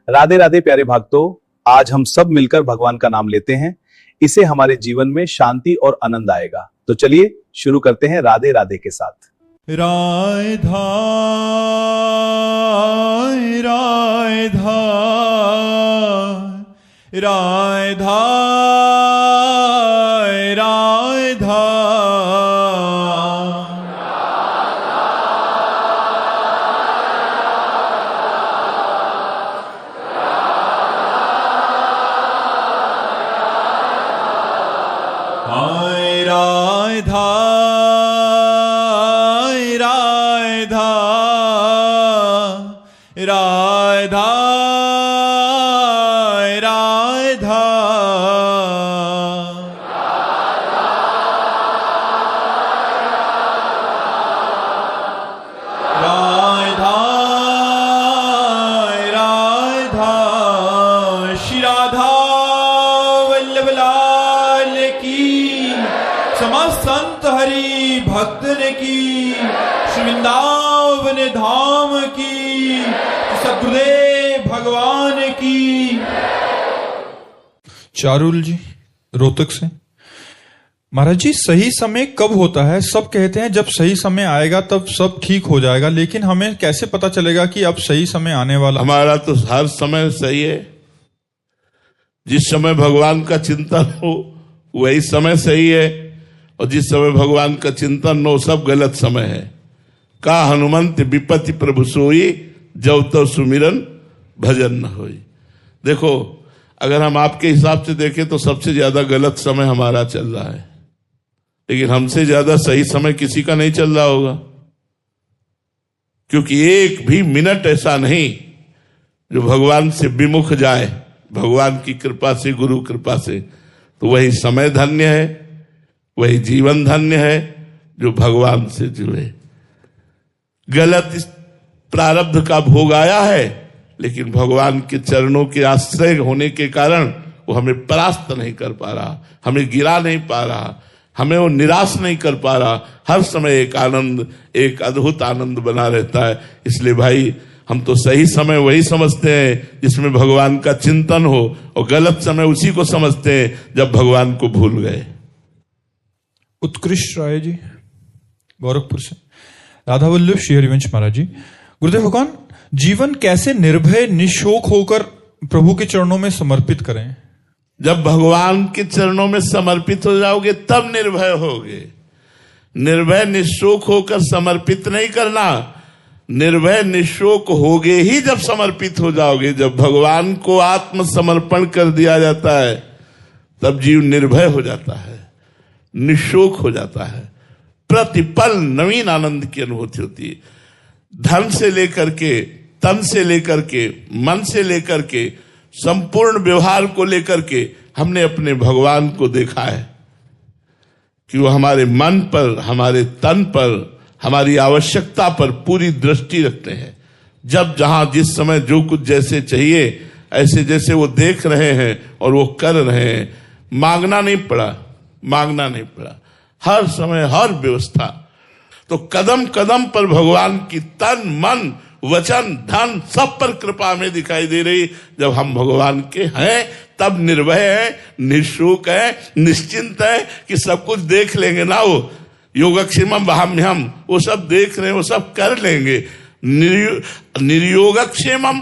राधे राधे प्यारे भक्तों, आज हम सब मिलकर भगवान का नाम लेते हैं। इससे हमारे जीवन में शांति और आनंद आएगा। तो चलिए शुरू करते हैं राधे राधे के साथ। राधा राधा राधा राधा राधा राधा राधा राधा राधा श्री राधा वल्लभ लाल की, समस्त संत हरि भक्तन की, श्री वृंदावन धाम की, सद्गुरुदेव भगवान की। चारुल जी रोहतक से। महाराज जी, सही समय कब होता है? सब कहते हैं जब सही समय आएगा तब सब ठीक हो जाएगा, लेकिन हमें कैसे पता चलेगा कि अब सही समय आने वाला? हमारा तो हर समय सही है। जिस समय भगवान का चिंतन हो वही समय सही है, और जिस समय भगवान का चिंतन हो सब गलत समय है। का हनुमंत विपत्ति प्रभु सोई, जब तो सुमिरन भजन न होई। देखो, अगर हम आपके हिसाब से देखें तो सबसे ज्यादा गलत समय हमारा चल रहा है, लेकिन हमसे ज्यादा सही समय किसी का नहीं चल रहा होगा, क्योंकि एक भी मिनट ऐसा नहीं जो भगवान से विमुख जाए, भगवान की कृपा से, गुरु कृपा से। तो वही समय धन्य है, वही जीवन धन्य है जो भगवान से जुड़े। गलत प्रारब्ध का भोग आया है, लेकिन भगवान के चरणों के आश्रय होने के कारण वो हमें परास्त नहीं कर पा रहा, हमें गिरा नहीं पा रहा, हमें वो निराश नहीं कर पा रहा। हर समय एक आनंद, एक अद्भुत आनंद बना रहता है। इसलिए भाई, हम तो सही समय वही समझते हैं जिसमें भगवान का चिंतन हो, और गलत समय उसी को समझते हैं जब भगवान को भूल गए। उत्कृष्ट राय जी गोरखपुर से। राधा वल्लभ श्री हरिवंश महाराज जी। गुरुदेव भगवान, जीवन कैसे निर्भय निशोक होकर प्रभु के चरणों में समर्पित करें? जब भगवान के चरणों में समर्पित हो जाओगे तब निर्भय होगे। निर्भय निशोक होकर समर्पित नहीं करना, निर्भय निशोक होगे ही जब समर्पित हो जाओगे। जब भगवान को आत्मसमर्पण कर दिया जाता है तब जीव निर्भय हो जाता है, निशोक हो जाता है। प्रतिपल नवीन आनंद की अनुभूति होती है। धन से लेकर के, तन से लेकर के, मन से लेकर के, संपूर्ण व्यवहार को लेकर के हमने अपने भगवान को देखा है कि वो हमारे मन पर, हमारे तन पर, हमारी आवश्यकता पर पूरी दृष्टि रखते हैं। जब जहां जिस समय जो कुछ जैसे चाहिए ऐसे जैसे वो देख रहे हैं और वो कर रहे हैं। मांगना नहीं पड़ा, मांगना नहीं पड़ा, हर समय हर व्यवस्था। तो कदम कदम पर भगवान की तन मन वचन धन सब पर कृपा हमें दिखाई दे रही। जब हम भगवान के हैं तब निर्भय है, निःशुक है, निश्चिंत है कि सब कुछ देख लेंगे ना। वो योगक्षेमम वहाम्यहम, वो सब देख रहे हैं, वो सब कर लेंगे। निर्योगक्षेमम,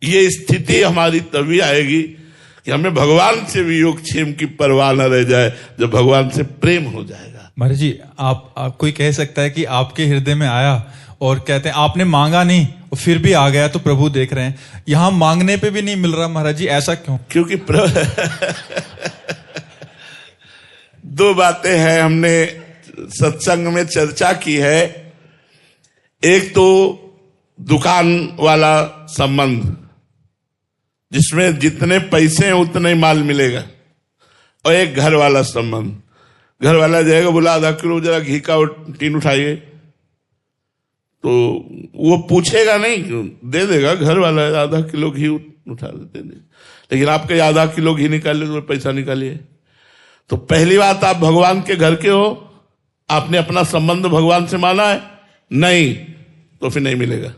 ये स्थिति हमारी तभी आएगी कि हमें भगवान से भी योगक्षेम की परवाह न रह जाए, जब भगवान से प्रेम हो जाएगा। महाराज जी, आप कोई कह सकता है कि आपके हृदय में आया और कहते हैं आपने मांगा नहीं और फिर भी आ गया, तो प्रभु देख रहे हैं। यहां मांगने पे भी नहीं मिल रहा महाराज जी, ऐसा क्यों? क्योंकि दो बातें हैं, हमने सत्संग में चर्चा की है। एक तो दुकान वाला संबंध, जिसमें जितने पैसे हैं उतना ही माल मिलेगा, और एक घर वाला संबंध। घर वाला जाएगा, बोला आधा किलो जरा घी का टीन उठाइए, तो वो पूछेगा नहीं, दे देगा घर वाला, आधा किलो घी उठा देते। लेकिन आपके आधा किलो घी निकालिए तो पैसा निकालिए। तो पहली बात, आप भगवान के घर के हो, आपने अपना संबंध भगवान से माना है नहीं, तो फिर नहीं मिलेगा।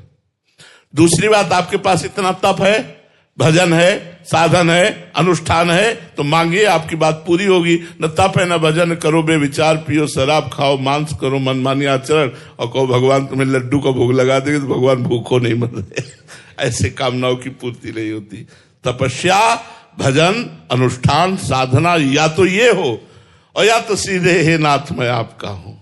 दूसरी बात, आपके पास इतना तप है, भजन है, साधन है, अनुष्ठान है, तो मांगिए, आपकी बात पूरी होगी। न तप है न भजन, करो बेविचार, पियो शराब, खाओ मांस, करो मनमानी आचरण और कहो भगवान तुम्हें लड्डू का भोग लगा देंगे, तो भगवान भूखो नहीं मर रहे। ऐसे कामनाओं की पूर्ति नहीं होती। तपस्या, भजन, अनुष्ठान, साधना या तो ये हो और या तो सीधे हे नाथ मैं आपका हूं,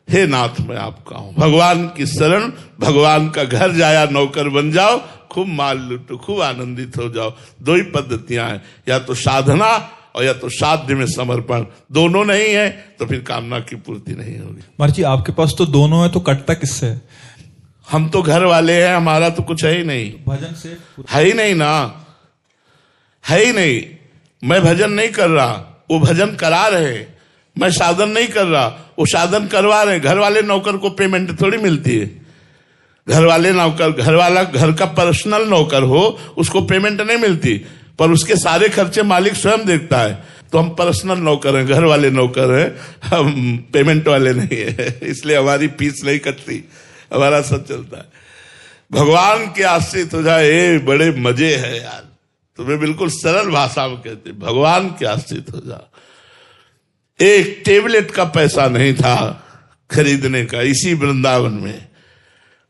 हे नाथ मैं आपका हूं। भगवान की शरण, भगवान का घर जाया नौकर बन जाओ, खूब माल लूटो, खूब आनंदित हो जाओ। दो ही पद्धतियां हैं, या तो साधना और या तो साध्य में समर्पण। दोनों नहीं है तो फिर कामना की पूर्ति नहीं होगी। महाराज जी आपके पास तो दोनों है, तो कटता किससे है? हम तो घर वाले हैं, हमारा तो कुछ है ही नहीं। भजन से है ही नहीं ना, है ही नहीं। मैं भजन नहीं कर रहा, वो भजन करा रहे। मैं साधन नहीं कर रहा, वो साधन करवा रहे। घर वाले नौकर को पेमेंट थोड़ी मिलती है। घर वाले नौकर, घर वाला घर का पर्सनल नौकर हो, उसको पेमेंट नहीं मिलती, पर उसके सारे खर्चे मालिक स्वयं देखता है। तो हम पर्सनल नौकर हैं, घर वाले नौकर हैं, हम पेमेंट वाले नहीं है, इसलिए हमारी फीस नहीं कटती, हमारा सब चलता है। भगवान के आश्रित हो जाए, बड़े मजे है यार। तुम्हें बिल्कुल सरल भाषा में कहते, भगवान के आश्रित हो जाओ। एक टेबलेट का पैसा नहीं था खरीदने का। इसी वृंदावन में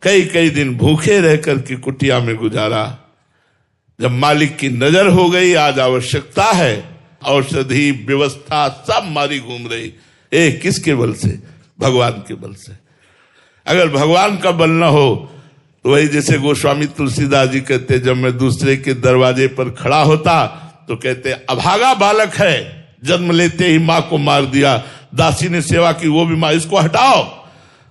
कई कई दिन भूखे रहकर के कुटिया में गुजारा। जब मालिक की नजर हो गई, आज आवश्यकता है, औषधि व्यवस्था सब मारी घूम रही। किसके बल से? भगवान के बल से। अगर भगवान का बल न हो तो वही जैसे गोस्वामी तुलसीदास जी कहते, जब मैं दूसरे के दरवाजे पर खड़ा होता तो कहते अभागा बालक है, जन्म लेते ही मां को मार दिया, दासी ने सेवा की वो भी मां, इसको हटाओ।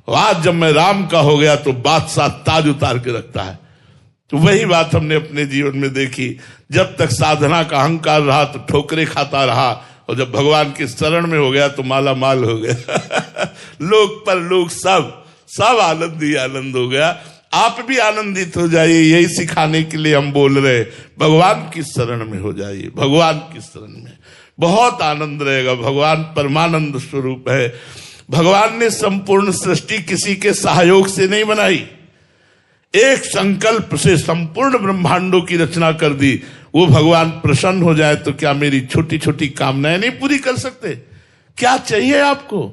आज जब मैं राम का हो गया तो बादशाह ताज उतार के रखता है। तो वही बात हमने अपने जीवन में देखी। जब तक साधना का अहंकार रहा तो ठोकरे खाता रहा, और जब भगवान के शरण में हो गया तो माला माल हो गया। लोग पर लोग सब आनंद ही आनंद हो गया। आप भी आनंदित हो जाइए, यही सिखाने के लिए हम बोल रहे। भगवान की शरण में हो जाइए, भगवान की शरण में बहुत आनंद रहेगा। भगवान परमानंद स्वरूप है। भगवान ने संपूर्ण सृष्टि किसी के सहयोग से नहीं बनाई, एक संकल्प से संपूर्ण ब्रह्मांडों की रचना कर दी। वो भगवान प्रसन्न हो जाए तो क्या मेरी छोटी छोटी कामनाएं नहीं पूरी कर सकते? क्या चाहिए आपको?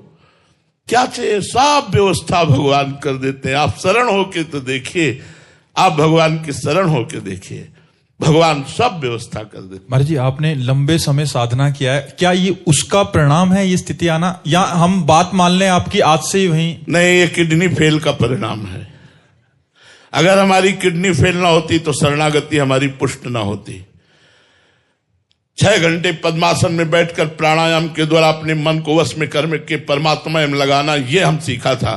क्या चाहिए? सब व्यवस्था भगवान कर देते हैं। आप शरण होके तो देखिए, आप भगवान की शरण होके देखिए, भगवान सब व्यवस्था कर देते। महाराज जी आपने लंबे समय साधना किया है, क्या ये उसका परिणाम है ये स्थिति आना, या हम बात मान लें आपकी आज से ही वहीं? नहीं, ये किडनी फेल का परिणाम है। अगर हमारी किडनी फेल ना होती तो शरणागति हमारी पुष्ट ना होती। 6 घंटे पद्मासन में बैठकर प्राणायाम के द्वारा अपने मन को वश में करके परमात्मा में लगाना, ये हम सीखा था।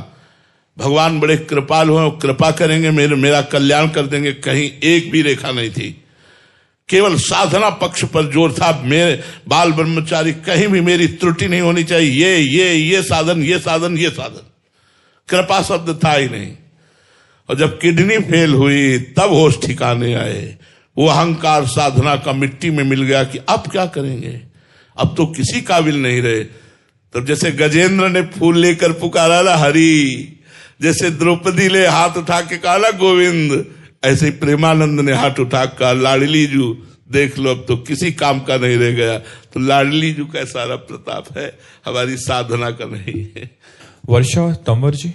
भगवान बड़े कृपालु हैं, कृपा करेंगे, मेरा कल्याण कर देंगे। कहीं एक भी रेखा नहीं थी, केवल साधना पक्ष पर जोर था। मेरे बाल ब्रह्मचारी, कहीं भी मेरी त्रुटि नहीं होनी चाहिए। ये साधन, ये साधन, ये साधन, कृपा शब्द था ही नहीं। और जब किडनी फेल हुई तब होश ठिकाने आए। वो अहंकार साधना का मिट्टी में मिल गया कि अब क्या करेंगे, अब तो किसी काबिल नहीं रहे। तब जैसे गजेंद्र ने फूल लेकर पुकारा ना हरि, जैसे द्रौपदी ने हाथ उठा के कहा गोविंद, ऐसे ही प्रेमानंद ने हाथ उठा कर लाडली जू देख लो, अब तो किसी काम का नहीं रह गया। तो लाडली जू का सारा प्रताप है, हमारी साधना का नहीं है। वर्षा तंवर जी,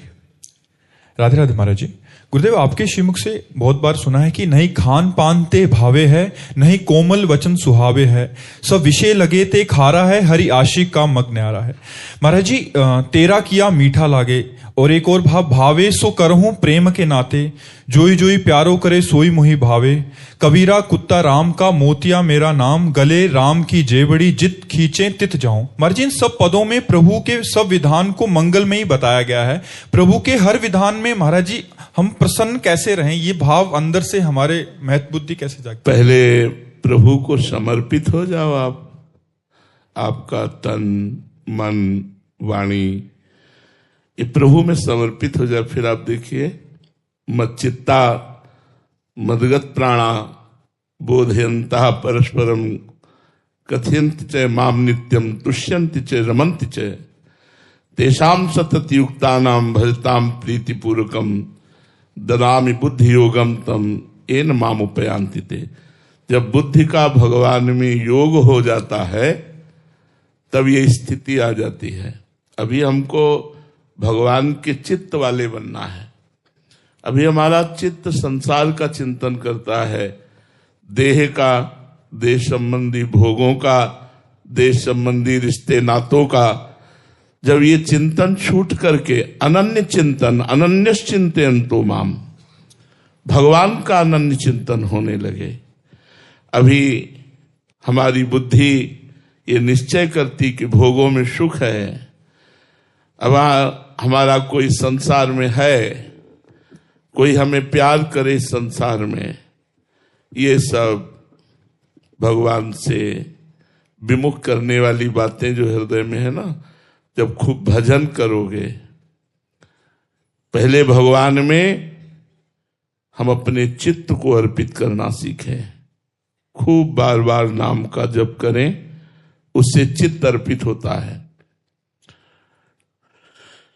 राधे राधे। महाराज जी, गुरुदेव आपके श्रीमुख से बहुत बार सुना है कि नहीं खान पान ते भावे है, नहीं कोमल वचन सुहावे है, सब विषय लगे ते खारा है, हरि आशिक का मग न्यारा है। महाराज जी, तेरा किया मीठा लागे, और एक और भाव भावे सो करहूं प्रेम के नाते, जोई जोई प्यारो करे सोई मोहि भावे, कबीरा कुत्ता राम का मोतिया मेरा नाम, गले राम की जेबड़ी जित खींचे तित जाऊं। महाराज जी, इन सब पदों में प्रभु के सब विधान को मंगल में ही बताया गया है। प्रभु के हर विधान में महाराज जी हम प्रसन्न कैसे रहें, ये भाव अंदर से हमारे महत्व बुद्धि कैसे जागे? पहले प्रभु को समर्पित हो जाओ। आपका तन मन वाणी ये प्रभु में समर्पित हो जाए, फिर आप देखिए मच्चित्ता मदगत प्राणा बोधयंता परस्परम कथयन्ति च माम नित्यम तुष्यन्ति च रमन्ति च तेषाम सतत युक्तानाम भजताम प्रीतिपूर्वकम ददामि बुद्धि योगम तम येन माम उपयान्ति ते। जब बुद्धि का भगवान में योग हो जाता है तब ये स्थिति आ जाती है। अभी हमको भगवान के चित्त वाले बनना है। अभी हमारा चित्त संसार का चिंतन करता है, देह का, देश संबंधी भोगों का, देश संबंधी रिश्ते नातों का। जब ये चिंतन छूट करके अनन्य चिंतन, अनन्य चिंतयन्तो माम, भगवान का अनन्य चिंतन होने लगे, अभी हमारी बुद्धि ये निश्चय करती कि भोगों में सुख है। अब हमारा कोई संसार में है, कोई हमें प्यार करे संसार में, ये सब भगवान से विमुख करने वाली बातें जो हृदय में है ना, जब खूब भजन करोगे, पहले भगवान में हम अपने चित्त को अर्पित करना सीखें। खूब बार बार नाम का जप करें, उससे चित्त अर्पित होता है।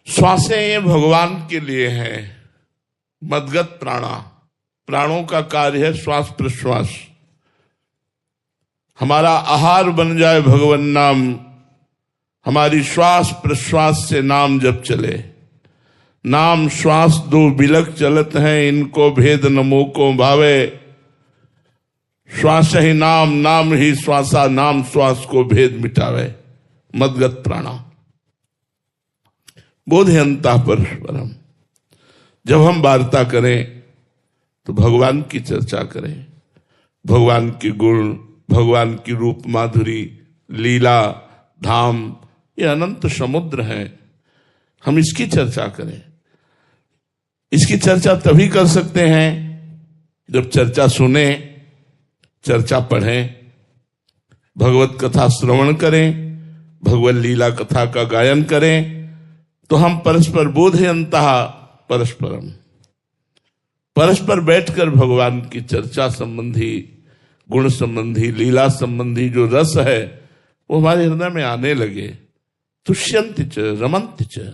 श्वासें ये भगवान के लिए हैं। मदगत प्राणा, प्राणों का कार्य है श्वास प्रश्वास। हमारा आहार बन जाए भगवान नाम, हमारी श्वास प्रश्वास से नाम जब चले। नाम श्वास दो बिलक चलत हैं, इनको भेद नमो को भावे। श्वास ही नाम, नाम ही श्वासा, नाम श्वास को भेद मिटावे। मदगत प्राणा बोधयंता परस्परम। जब हम वार्ता करें तो भगवान की चर्चा करें, भगवान के गुण, भगवान की रूप माधुरी, लीला, धाम, ये अनंत समुद्र हैं। हम इसकी चर्चा करें। इसकी चर्चा तभी कर सकते हैं जब चर्चा सुने, चर्चा पढ़ें, भगवत कथा श्रवण करें, भगवत लीला कथा का गायन करें, तो हम परस्पर बोधयंतः परस्परम, परस्पर बैठकर भगवान की चर्चा संबंधी, गुण संबंधी, लीला संबंधी जो रस है वो हमारे हृदय में आने लगे। तुष्यन्ति च रमन्ति च,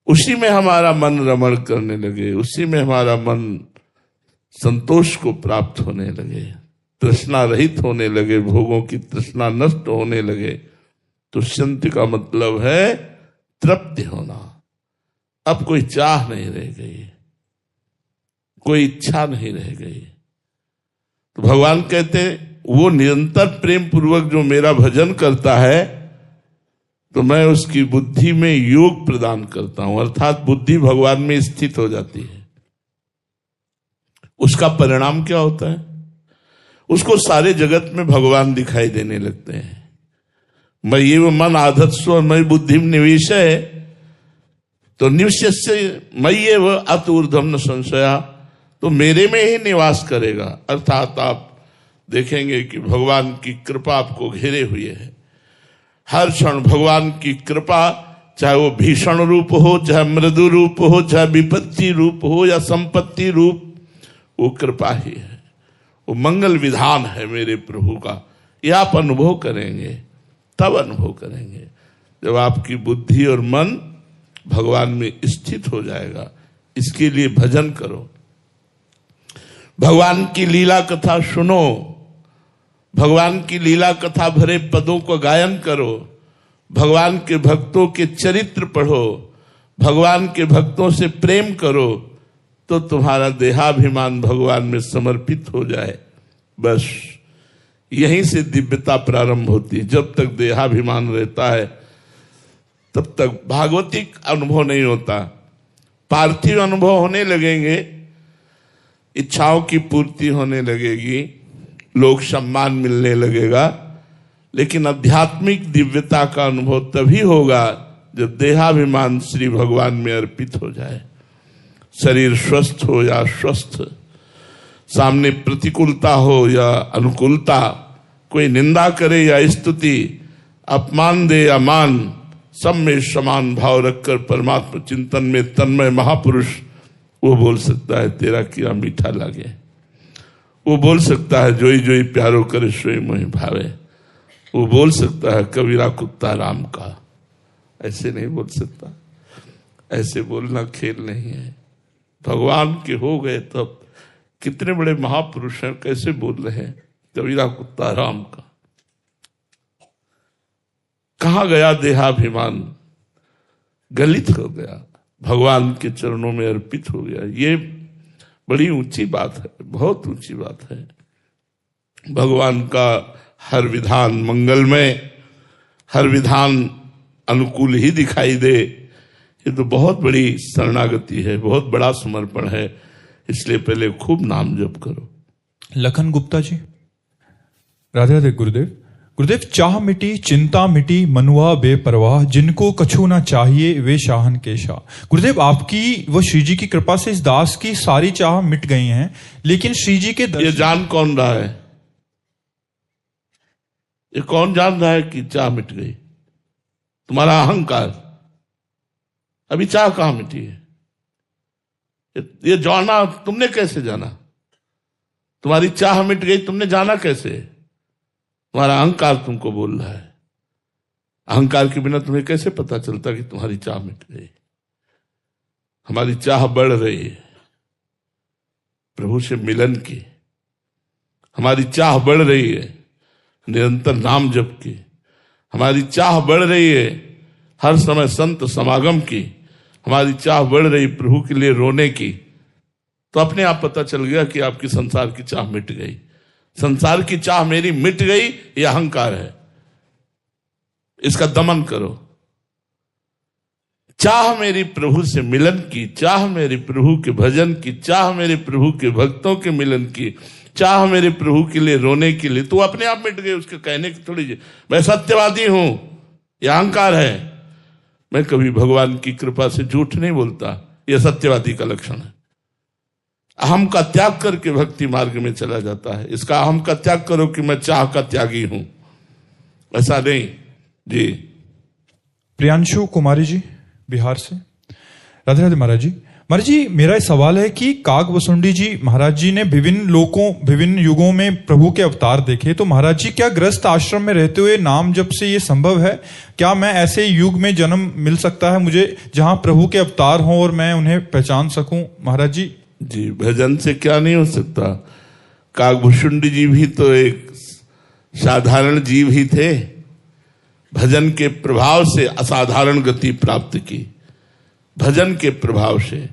उसी में हमारा मन रमण करने लगे, उसी में हमारा मन संतोष को प्राप्त होने लगे, तृष्णा रहित होने लगे, भोगों की तृष्णा नष्ट होने लगे। तुष्यन्ति का मतलब है तृप्ति होना। अब कोई चाह नहीं रह गई, कोई इच्छा नहीं रह गई। तो भगवान कहते वो निरंतर प्रेम पूर्वक जो मेरा भजन करता है तो मैं उसकी बुद्धि में योग प्रदान करता हूं, अर्थात बुद्धि भगवान में स्थित हो जाती है। उसका परिणाम क्या होता है? उसको सारे जगत में भगवान दिखाई देने लगते हैं। मैं ये वो मन आधत्स्व मई बुद्धि निवेश है, तो निवेश्य मैं ये वो अत ऊर्ध्वम न संशया, तो मेरे में ही निवास करेगा। अर्थात आप देखेंगे कि भगवान की कृपा आपको घेरे हुए है। हर क्षण भगवान की कृपा, चाहे वो भीषण रूप हो, चाहे मृदु रूप हो, चाहे विपत्ति रूप हो या संपत्ति रूप, वो कृपा ही है, वो मंगल विधान है मेरे प्रभु का। यह आप अनुभव करेंगे, तब अनुभव करेंगे जब आपकी बुद्धि और मन भगवान में स्थित हो जाएगा। इसके लिए भजन करो, भगवान की लीला कथा सुनो, भगवान की लीला कथा भरे पदों को गायन करो, भगवान के भक्तों के चरित्र पढ़ो, भगवान के भक्तों से प्रेम करो, तो तुम्हारा देहाभिमान भगवान में समर्पित हो जाए। बस यहीं से दिव्यता प्रारंभ होती है। जब तक देहाभिमान रहता है तब तक भागवतिक अनुभव नहीं होता। पार्थिव अनुभव होने लगेंगे, इच्छाओं की पूर्ति होने लगेगी, लोक सम्मान मिलने लगेगा, लेकिन आध्यात्मिक दिव्यता का अनुभव तभी होगा जब देहाभिमान श्री भगवान में अर्पित हो जाए। शरीर स्वस्थ हो या अस्वस्थ, सामने प्रतिकूलता हो या अनुकूलता, कोई निंदा करे या स्तुति, अपमान दे या मान, सब में समान भाव रखकर परमात्मा चिंतन में तन्मय महापुरुष वो बोल सकता है तेरा किया मीठा लागे। वो बोल सकता है जोई जोई प्यारो करे सोई मोहि भावे। वो बोल सकता है कबीरा कुत्ता राम का। ऐसे नहीं बोल सकता, ऐसे बोलना खेल नहीं है। भगवान के हो गए तब कितने बड़े महापुरुष हैं, कैसे बोल रहे हैं। कबीरा कुत्ता राम का कहां गया देहाभिमान, गलित हो गया, भगवान के चरणों में अर्पित हो गया। ये बड़ी ऊंची बात है, बहुत ऊंची बात है। भगवान का हर विधान मंगलमय, हर विधान अनुकूल ही दिखाई दे, ये तो बहुत बड़ी शरणागति है, बहुत बड़ा समर्पण है। इसलिए पहले खूब नाम जप करो। लखन गुप्ता जी, राधे राधे गुरुदेव। गुरुदेव, चाह मिटी चिंता मिटी मनुआ बेपरवाह, जिनको कछु ना चाहिए वे शाहन के शाह। गुरुदेव, आपकी व श्री जी की कृपा से इस दास की सारी चाह मिट गई हैं, लेकिन श्री जी के ये जान कौन रहा है? ये कौन जान रहा है कि चाह मिट गई? तुम्हारा अहंकार। अभी चाह कहां मिटी है? ये जाना तुमने कैसे जाना? तुम्हारी चाह मिट गई, तुमने जाना कैसे? तुम्हारा अहंकार तुमको बोल रहा है। अहंकार के बिना तुम्हें कैसे पता चलता कि तुम्हारी चाह मिट गई? हमारी चाह बढ़ रही है प्रभु से मिलन की, हमारी चाह बढ़ रही है निरंतर नाम जप की, हमारी चाह बढ़ रही है हर समय संत समागम की, हमारी चाह बढ़ रही प्रभु के लिए रोने की। तो अपने आप पता चल गया कि आपकी संसार की चाह मिट गई। संसार की चाह मेरी मिट गई, यह अहंकार है, इसका दमन करो। चाह मेरी प्रभु से मिलन की, चाह मेरे प्रभु के भजन की, चाह मेरे प्रभु के भक्तों के मिलन की, चाह मेरे प्रभु के लिए रोने के लिए, तो अपने आप मिट गए। उसके कहने की थोड़ी, मैं सत्यवादी हूं, यह अहंकार है। मैं कभी भगवान की कृपा से झूठ नहीं बोलता, यह सत्यवादी का लक्षण है। अहम का त्याग करके भक्ति मार्ग में चला जाता है। इसका अहम का त्याग करो कि मैं चाह का त्यागी हूं, ऐसा नहीं जी। प्रियांशु कुमारी जी, बिहार से। राधे राधे महाराज जी। महाराज जी, मेरा सवाल है कि कागभुसुंडी जी महाराज जी ने विभिन्न युगों में प्रभु के अवतार देखे, तो महाराज जी क्या गृहस्थ आश्रम में रहते हुए नाम जप से ये संभव है? क्या मैं ऐसे युग में जन्म मिल सकता है मुझे जहां प्रभु के अवतार हों और मैं उन्हें पहचान सकूं? महाराज जी जी, भजन से क्या नहीं हो सकता। कागभुसुंडी जी भी तो एक साधारण जीव ही थे, भजन के प्रभाव से असाधारण गति प्राप्त की। भजन के प्रभाव से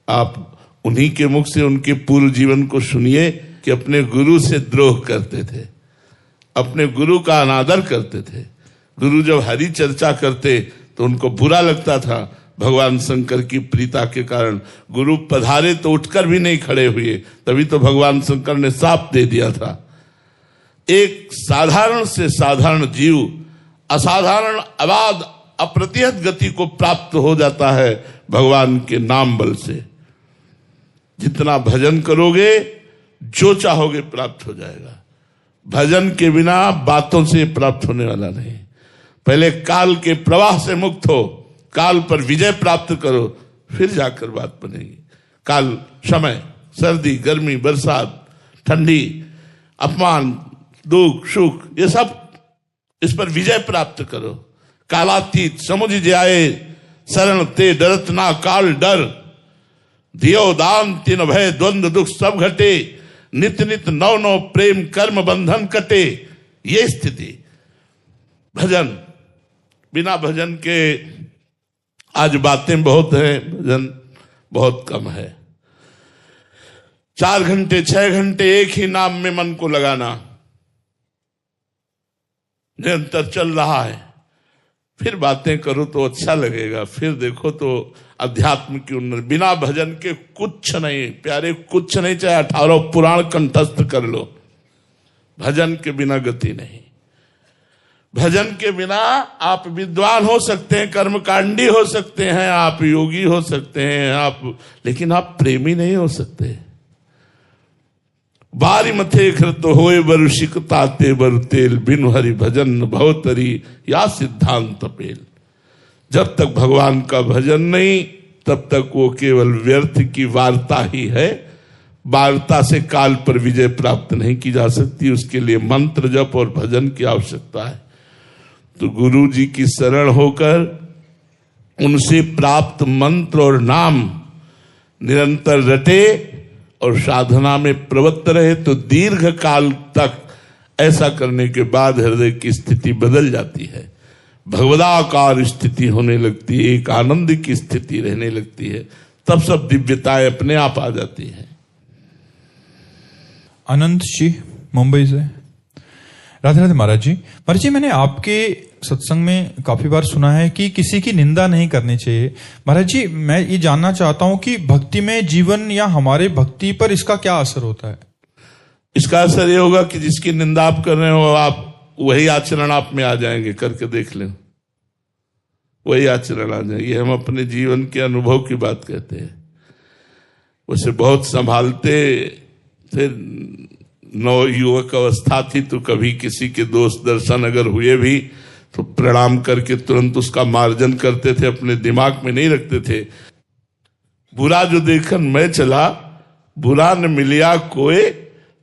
आप उन्हीं के मुख से उनके पूर्व जीवन को सुनिए कि अपने गुरु से द्रोह करते थे, अपने गुरु का अनादर करते थे। गुरु जब हरि चर्चा करते तो उनको बुरा लगता था। भगवान शंकर की प्रीता के कारण गुरु पधारे तो उठकर भी नहीं खड़े हुए, तभी तो भगवान शंकर ने साप दे दिया था। एक साधारण से साधारण जीव असाधारण अबाध अप्रतिहत गति को प्राप्त हो जाता है भगवान के नाम बल से। जितना भजन करोगे जो चाहोगे प्राप्त हो जाएगा। भजन के बिना बातों से प्राप्त होने वाला नहीं। पहले काल के प्रवाह से मुक्त हो, काल पर विजय प्राप्त करो, फिर जाकर बात बनेगी। काल समय, सर्दी, गर्मी, बरसात, ठंडी, अपमान, दुख, सुख, ये सब, इस पर विजय प्राप्त करो। कालातीत समुझ जाए शरण ते डरत ना काल डर, दियो दान तीन भय द्वंद्व दुख सब घटे, नित नित नौ नौ प्रेम कर्म बंधन कटे। ये स्थिति भजन, बिना भजन के आज बातें बहुत हैं, भजन बहुत कम है। 4 घंटे 6 घंटे एक ही नाम में मन को लगाना निरंतर चल रहा है, फिर बातें करो तो अच्छा लगेगा, फिर देखो तो अध्यात्म की उन्नति। बिना भजन के कुछ नहीं प्यारे, कुछ नहीं, चाहे 18 पुराण कंठस्थ कर लो, भजन के बिना गति नहीं। भजन के बिना आप विद्वान हो सकते हैं, कर्मकांडी हो सकते हैं, आप योगी हो सकते हैं, आप, लेकिन आप प्रेमी नहीं हो सकते। बारी मथे कृत होए बरुशिक ताते बर तेल, बिनु हरि भजन भवतरी या सिद्धांत पेल। जब तक भगवान का भजन नहीं, तब तक वो केवल व्यर्थ की वार्ता ही है। वार्ता से काल पर विजय प्राप्त नहीं की जा सकती, उसके लिए मंत्र जप और भजन की आवश्यकता है। तो गुरु जी की शरण होकर उनसे प्राप्त मंत्र और नाम निरंतर रटे और साधना में प्रवृत्त रहे तो दीर्घ काल तक ऐसा करने के बाद हृदय की स्थिति बदल जाती है, भगवदाकार स्थिति होने लगती है, एक आनंद की स्थिति रहने लगती है, तब सब दिव्यताएं अपने आप आ जाती है। अनंत जी मुंबई से। राधे राधे महाराज जी। महाराज जी, मैंने आपके सत्संग में काफी बार सुना है कि किसी की निंदा नहीं करनी चाहिए। महाराज जी, मैं ये जानना चाहता हूं कि भक्ति में जीवन या हमारे भक्ति पर इसका क्या असर होता है? इसका असर ये होगा कि जिसकी निंदा आप कर रहे हो, आप वही आचरण आप में आ जाएंगे, करके देख लें, वही आचरण आ जाएंगे। ये हम अपने जीवन के अनुभव की बात कहते हैं। उसे बहुत संभालते थे, नौ युवक अवस्था थी, तो कभी किसी के दोस्त दर्शन अगर हुए भी तो प्रणाम करके तुरंत उसका मार्जन करते थे, अपने दिमाग में नहीं रखते थे। बुरा जो देखन मैं चला, बुरा न मिलिया कोई,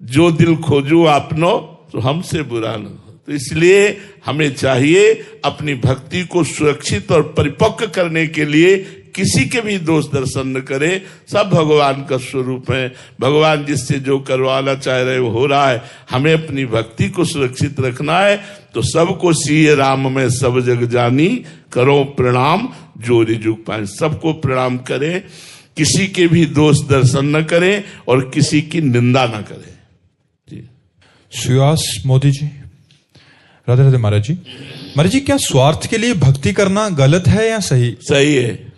जो दिल खोजू आपनो तो हमसे बुरा न हो। तो इसलिए हमें चाहिए अपनी भक्ति को सुरक्षित और परिपक्व करने के लिए किसी के भी दोष दर्शन न करे। सब भगवान का स्वरूप है, भगवान जिससे जो करवाना चाह रहे वो हो रहा है। हमें अपनी भक्ति को सुरक्षित रखना है। तो सबको सीए राम में सब जग जानी, करो प्रणाम जो रिजुक पाए। सबको प्रणाम करें, किसी के भी दोष दर्शन न करें और किसी की निंदा न करें। जी। सुयास मोदी जी। राधे राधे महाराज जी। महाराज जी, क्या स्वार्थ के लिए भक्ति करना गलत है या सही? सही है।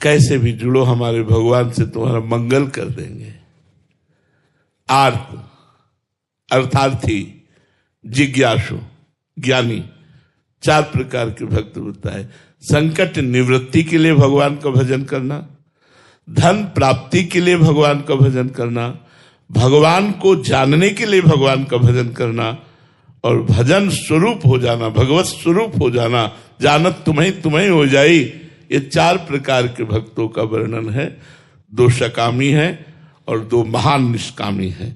कैसे भी जुड़ो हमारे भगवान से, तुम्हारा मंगल कर देंगे। आर्त, अर्थार्थी, जिज्ञासु, ज्ञानी, 4 प्रकार के भक्त होता है। संकट निवृत्ति के लिए भगवान का भजन करना, धन प्राप्ति के लिए भगवान का भजन करना, भगवान को जानने के लिए भगवान का भजन करना, और भजन स्वरूप हो जाना, भगवत स्वरूप हो जाना, जानत तुम्हें तुम्हें हो जाई। ये 4 प्रकार के भक्तों का वर्णन है। 2 सकामी है और 2 महान निष्कामी है।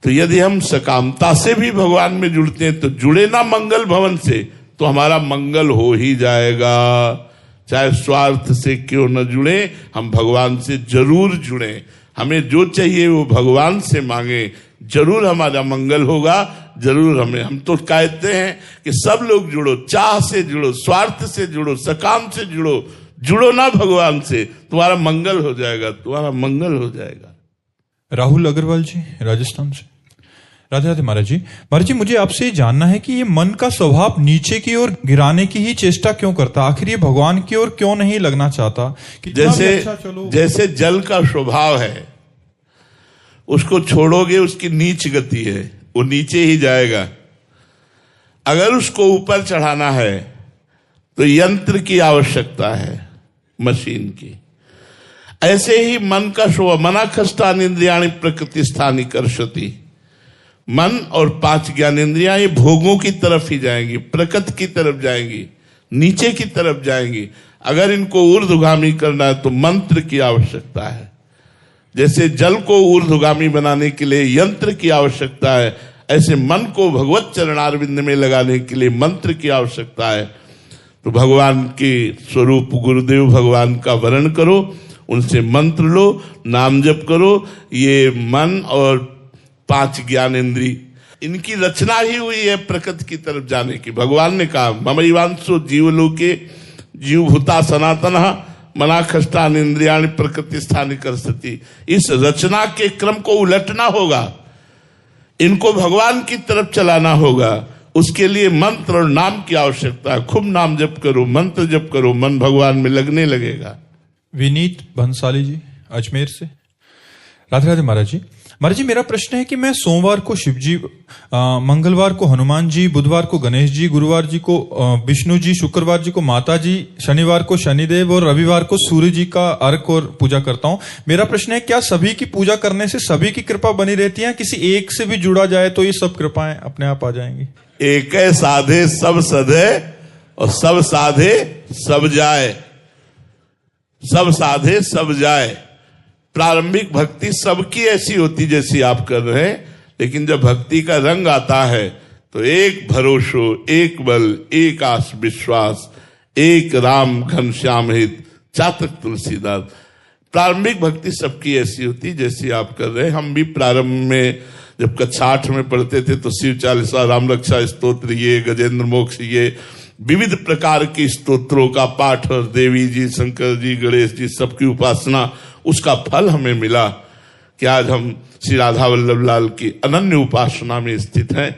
तो यदि हम सकामता से भी भगवान में जुड़ते हैं, तो जुड़े ना मंगल भवन से, तो हमारा मंगल हो ही जाएगा। चाहे स्वार्थ से क्यों न जुड़े, हम भगवान से जरूर जुड़े। हमें जो चाहिए वो भगवान से मांगे, जरूर हमारा मंगल होगा। जरूर हम तो कहते हैं कि सब लोग जुड़ो, चाह से जुड़ो, स्वार्थ से जुड़ो, सकाम से जुड़ो, जुड़ो ना भगवान से, तुम्हारा मंगल हो जाएगा, तुम्हारा मंगल हो जाएगा। राहुल अग्रवाल जी, राजस्थान से। राधे राधे महाराज जी। महाराज जी, मुझे आपसे ये जानना है कि ये मन का स्वभाव नीचे की ओर गिराने की ही चेष्टा क्यों करता? आखिर ये भगवान की ओर क्यों नहीं लगना चाहता? कि जैसे जल का स्वभाव है, उसको छोड़ोगे उसकी नीच गति है, वो नीचे ही जाएगा। अगर उसको ऊपर चढ़ाना है तो यंत्र की आवश्यकता है, मशीन की। ऐसे ही मन का स्वभाव, मनाखष्टानि इंद्रियाणि प्रकृति स्थानि कर्षति। मन और 5 ज्ञानेंद्रियां ये भोगों की तरफ ही जाएंगी, प्रकृति की तरफ जाएंगी, नीचे की तरफ जाएंगी। अगर इनको ऊर्ध्वगामी करना है तो मंत्र की आवश्यकता है। जैसे जल को ऊर्ध्वगामी बनाने के लिए यंत्र की आवश्यकता है, ऐसे मन को भगवत चरणारविंद में लगाने के लिए मंत्र की आवश्यकता है। तो भगवान के स्वरूप गुरुदेव भगवान का वर्ण करो, उनसे मंत्र लो, नाम जप करो। ये मन और 5 ज्ञानेंद्री, इनकी रचना ही हुई है प्रकृति की तरफ जाने की। भगवान ने कहा ममैवांशो जीवलोके जीवभूता सनातनः मनाखष्टानि इंद्रियाणि प्रकृति स्थानि कर्षति। इस रचना के क्रम को उलटना होगा, इनको भगवान की तरफ चलाना होगा। उसके लिए मंत्र और नाम की आवश्यकता है। खूब नाम जप करो, मंत्र जप करो, मन भगवान में लगने लगेगा। विनीत भंसाली जी, अजमेर से। राधे राधे महाराज जी। महाराज जी, मेरा प्रश्न है कि मैं सोमवार को शिव जी, मंगलवार को हनुमान जी, बुधवार को गणेश जी, गुरुवार जी को विष्णु जी, शुक्रवार जी को माता जी, शनिवार को शनिदेव और रविवार को सूर्य जी का अर्घ और पूजा करता हूँ। मेरा प्रश्न है, क्या सभी की पूजा करने से सभी की कृपा बनी रहती है? किसी एक से भी जुड़ा जाए तो ये सब कृपाएं अपने आप आ जाएंगी? एक साधे सब सधे और सब साधे सब जाए। सब साधे सब जाए। प्रारंभिक भक्ति सबकी ऐसी होती जैसी आप कर रहे हैं, लेकिन जब भक्ति का रंग आता है तो एक भरोसो, एक बल, एक आस विश्वास, एक राम घनश्याम हित, चातक तुलसीदास। प्रारंभिक भक्ति सबकी ऐसी होती जैसी आप कर रहे हैं। हम भी प्रारंभ में जब कक्षा 8 में पढ़ते थे तो शिव चालीसा, राम रक्षा स्तोत्र, ये गजेंद्र मोक्ष, ये विविध प्रकार के स्तोत्रों का पाठ और देवी जी, शंकर जी, गणेश जी सबकी उपासना, उसका फल हमें मिला कि आज हम श्री राधा वल्लभ लाल की अनन्य उपासना में स्थित हैं।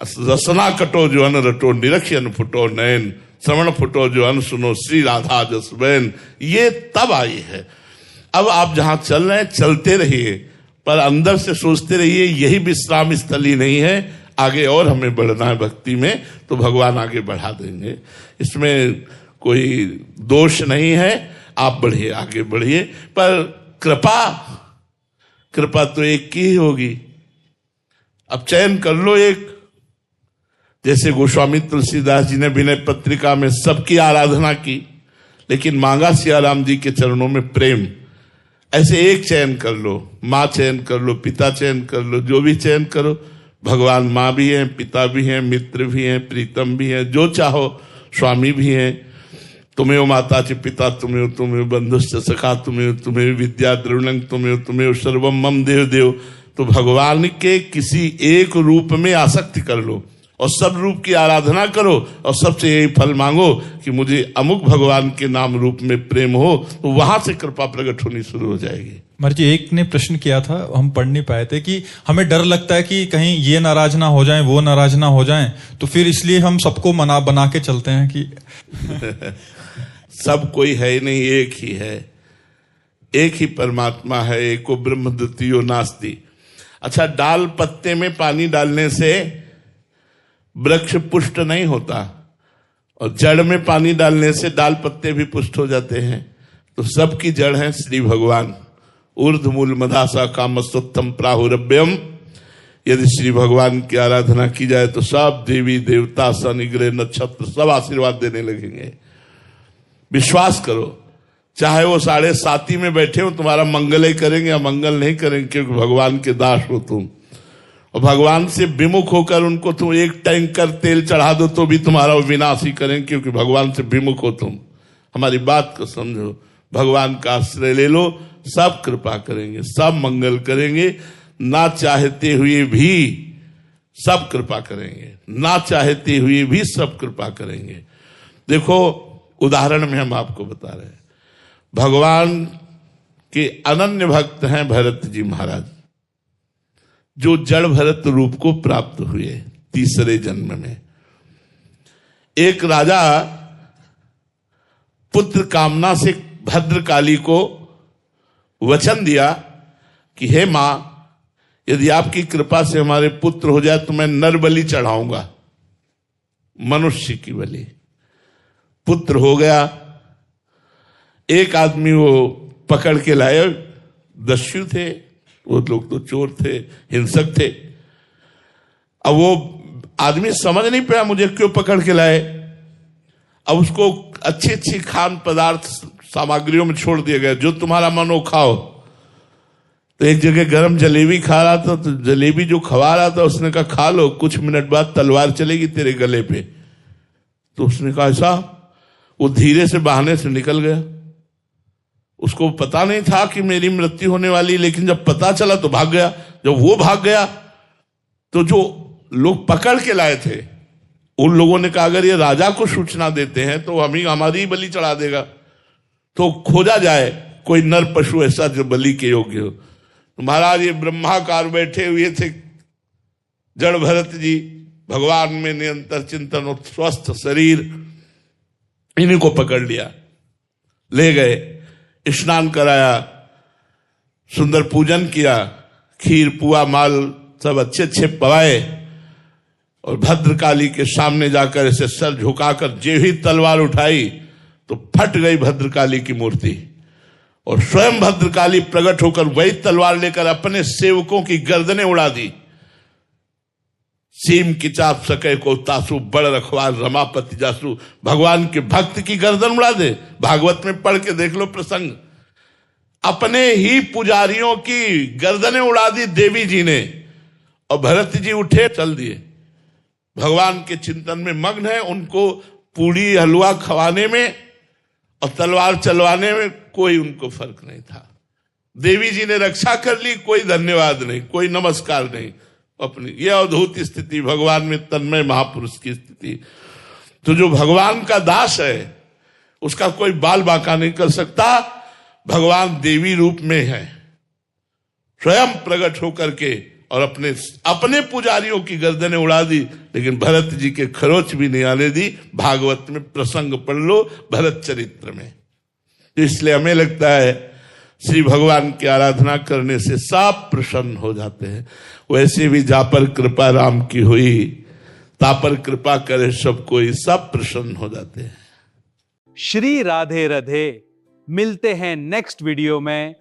रसना कटो जो अन रटो, निरक्ष अन फुटो नयन, श्रवण फुटो जो अन सुनो, श्री राधा जस बैन, ये तब आई है। अब आप जहां चल रहे हैं चलते रहिए, पर अंदर से सोचते रहिए यही विश्राम स्थली नहीं है, आगे और हमें बढ़ना है भक्ति में, तो भगवान आगे बढ़ा देंगे। इसमें कोई दोष नहीं है, आप बढ़िए, आगे बढ़िए। पर कृपा तो एक की ही होगी। अब चयन कर लो एक, जैसे गोस्वामी तुलसीदास जी ने विनय पत्रिका में सबकी आराधना की, लेकिन मांगा सियाराम जी के चरणों में प्रेम। ऐसे एक चयन कर लो, माँ चयन कर लो, पिता चयन कर लो, जो भी चयन करो। भगवान माँ भी हैं, पिता भी हैं, मित्र भी हैं, प्रीतम भी हैं, जो चाहो, स्वामी भी हैं। तुम्हें माता च पिता, तुम्हें बंधुश्च सखा, तुम्हें विद्या द्रविणं, तुम्हें सर्वम मम देव देव। तो भगवान के किसी एक रूप में आसक्ति कर लो और सब रूप की आराधना करो और सबसे यही फल मांगो कि मुझे अमुक भगवान के नाम रूप में प्रेम हो, तो वहां से कृपा प्रकट होनी शुरू हो जाएगी। महाराज जी, एक ने प्रश्न किया था, हम पढ़ नहीं पाए थे, कि हमें डर लगता है कि कहीं ये नाराज ना हो जाएं, वो नाराज ना हो जाएं, तो फिर इसलिए हम सबको बना के चलते हैं कि सब कोई है ही नहीं, एक ही है, एक ही परमात्मा है, एको ब्रह्म द्वितीयो नास्ति। अच्छा, डाल पत्ते में पानी डालने से वृक्ष पुष्ट नहीं होता, और जड़ में पानी डालने से डाल पत्ते भी पुष्ट हो जाते हैं। तो सबकी जड़ है श्री भगवान। ऊर्ध्वमूल मदासा कामस्तुत्तम प्राहुरभ्यम। यदि श्री भगवान की आराधना की जाए तो सब देवी देवता, सन, ग्रह, नक्षत्र सब आशीर्वाद देने लगेंगे। विश्वास करो, चाहे वो 7.5 में बैठे हो, तुम्हारा मंगल ही करेंगे या मंगल नहीं करेंगे, क्योंकि भगवान के दास हो तुम। और भगवान से विमुख होकर उनको तुम एक टैंकर तेल चढ़ा दो तो भी तुम्हारा विनाश ही करेंगे, क्योंकि भगवान से विमुख हो तुम। हमारी बात को समझो, भगवान का आश्रय ले लो, सब कृपा करेंगे, सब मंगल करेंगे। ना चाहते हुए भी सब कृपा करेंगे, ना चाहते हुए भी सब कृपा करेंगे। देखो, उदाहरण में हम आपको बता रहे हैं, भगवान के अनन्य भक्त हैं भरत जी महाराज, जो जड़ भरत रूप को प्राप्त हुए 3रे जन्म में। एक राजा पुत्र कामना से भद्रकाली को वचन दिया कि हे मां, यदि आपकी कृपा से हमारे पुत्र हो जाए तो मैं नर बलि चढ़ाऊंगा, मनुष्य की बलि। पुत्र हो गया। एक आदमी वो पकड़ के लाए, दस्यु थे, वो लोग तो चोर थे, हिंसक थे। अब वो आदमी समझ नहीं पाया मुझे क्यों पकड़ के लाए। अब उसको अच्छी अच्छी खान पदार्थ सामग्रियों में छोड़ दिया गया, जो तुम्हारा मन हो खाओ। तो एक जगह गरम जलेबी खा रहा था, तो जलेबी जो खवा रहा था उसने कहा खा लो, कुछ मिनट बाद तलवार चलेगी तेरे गले पे। तो उसने कहा ऐसा, वो धीरे से बहाने से निकल गया। उसको पता नहीं था कि मेरी मृत्यु होने वाली, लेकिन जब पता चला तो भाग गया। जब वो भाग गया तो जो लोग पकड़ के लाए थे उन लोगों ने कहा अगर ये राजा को सूचना देते हैं तो हमारी बलि चढ़ा देगा, तो खोजा जाए कोई नर पशु ऐसा जो बलि के योग्य हो। तो महाराज ये ब्रह्माकार बैठे हुए थे जड़ भरत जी, भगवान में निरंतर चिंतन और स्वस्थ शरीर, इन्हीं को पकड़ लिया, ले गए, स्नान कराया, सुंदर पूजन किया, खीर पुआ माल सब अच्छे अच्छे पवाए, और भद्रकाली के सामने जाकर ऐसे सर झुकाकर जे ही तलवार उठाई तो फट गई भद्रकाली की मूर्ति, और स्वयं भद्रकाली प्रकट होकर वही तलवार लेकर अपने सेवकों की गर्दनें उड़ा दी। सीम की चाप सके को तासु, बड़ रखवार रमापति जासु। भगवान के भक्त की गर्दन उड़ा दे। भागवत में पढ़ के देख लो प्रसंग, अपने ही पुजारियों की गर्दनें उड़ा दी देवी जी ने, और भरत जी उठे चल दिए। भगवान के चिंतन में मग्न है, उनको पूड़ी हलवा खवाने में और तलवार चलवाने में कोई उनको फर्क नहीं था। देवी जी ने रक्षा कर ली, कोई धन्यवाद नहीं, कोई नमस्कार नहीं। अपनी यह अद्भुत स्थिति, भगवान में तन्मय महापुरुष की स्थिति। तो जो भगवान का दास है उसका कोई बाल बांका नहीं कर सकता। भगवान देवी रूप में है, स्वयं प्रकट होकर के, और अपने पुजारियों की गर्दनें उड़ा दी, लेकिन भरत जी के खरोच भी नहीं आने दी। भागवत में प्रसंग पढ़ लो, भरत चरित्र में। तो इसलिए हमें लगता है श्री भगवान की आराधना करने से सब प्रसन्न हो जाते हैं। वैसे भी जा पर कृपा राम की हुई, ता पर कृपा करे सब कोई, सब प्रसन्न हो जाते हैं। श्री राधे राधे। मिलते हैं नेक्स्ट वीडियो में।